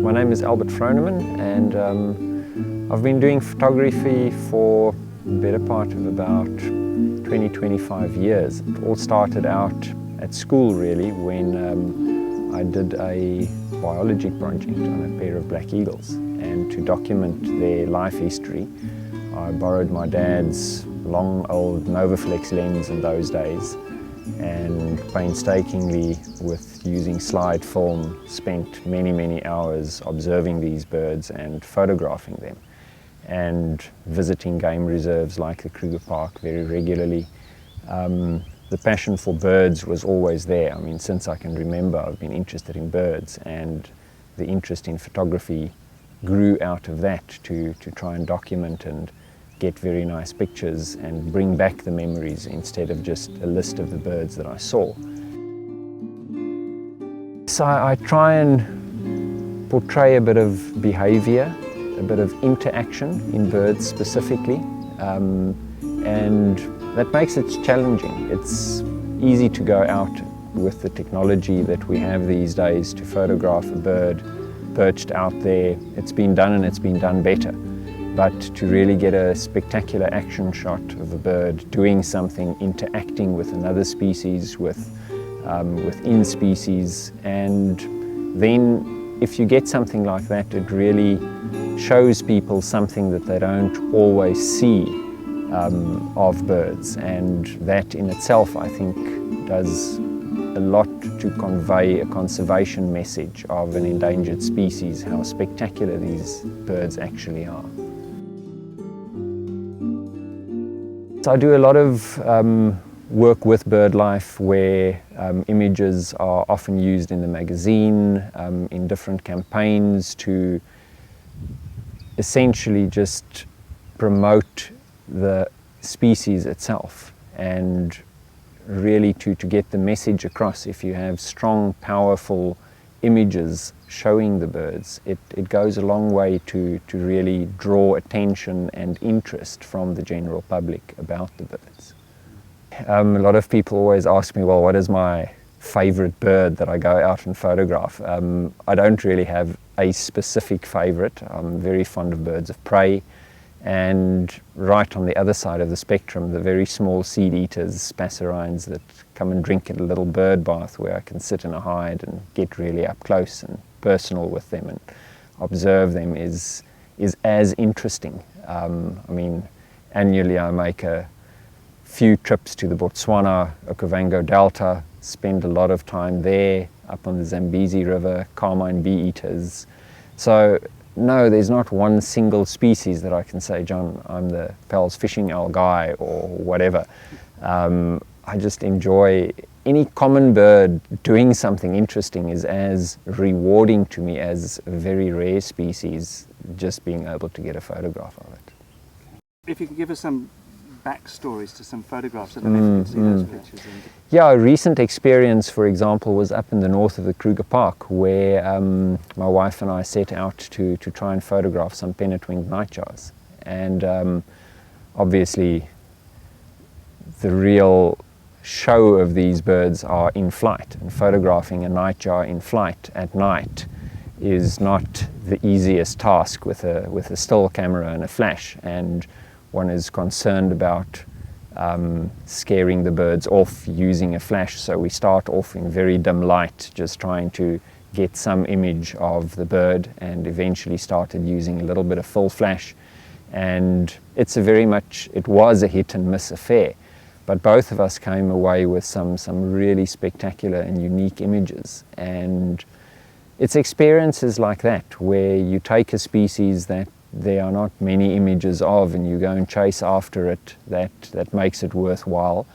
My name is Albert Froneman, and I've been doing photography for the better part of about 20-25 years. It all started out at school really when I did a biology project on a pair of black eagles, and to document their life history I borrowed my dad's long old Novaflex lens in those days, and painstakingly, with using slide film, spent many hours observing these birds and photographing them, and visiting game reserves like the Kruger Park very regularly. The passion for birds was always there. I mean, since I can remember, I've been interested in birds, and the interest in photography grew out of that to try and document and get very nice pictures and bring back the memories instead of just a list of the birds that I saw. So I try and portray a bit of behavior, a bit of interaction in birds specifically, and that makes it challenging. It's easy to go out with the technology that we have these days to photograph a bird perched out there. It's been done, and it's been done better. But to really get a spectacular action shot of a bird doing something, interacting with another species, within species, and then if you get something like that, it really shows people something that they don't always see of birds, and that in itself I think does a lot to convey a conservation message of an endangered species, how spectacular these birds actually are. So I do a lot of work with BirdLife where images are often used in the magazine, in different campaigns to essentially just promote the species itself, and really to get the message across. If you have strong, powerful images showing the birds, it goes a long way to really draw attention and interest from the general public about the birds. A lot of people always ask me, well, what is my favorite bird that I go out and photograph? I don't really have a specific favorite. I'm very fond of birds of prey, and right on the other side of the spectrum, the very small seed eaters, passerines that come and drink at a little bird bath where I can sit in a hide and get really up close and personal with them and observe them is as interesting. I mean, annually I make a few trips to the Botswana, Okavango Delta, spend a lot of time there, up on the Zambezi River, carmine bee eaters. So no, there's not one single species that I can say, John, I'm the Pell's fishing owl guy or whatever. I just enjoy any common bird doing something interesting is as rewarding to me as a very rare species, just being able to get a photograph of it. If you could give us some backstories to some photographs so that everyone can see those pictures. Yeah, a recent experience, for example, was up in the north of the Kruger Park, where my wife and I set out to try and photograph some pennant-winged nightjars. And obviously the real show of these birds are in flight, and photographing a nightjar in flight at night is not the easiest task with a still camera and a flash, and one is concerned about scaring the birds off using a flash. So we start off in very dim light, just trying to get some image of the bird, and eventually started using a little bit of full flash. And it was a hit and miss affair. But both of us came away with some really spectacular and unique images. And it's experiences like that, where you take a species that there are not many images of, and you go and chase after it, that makes it worthwhile.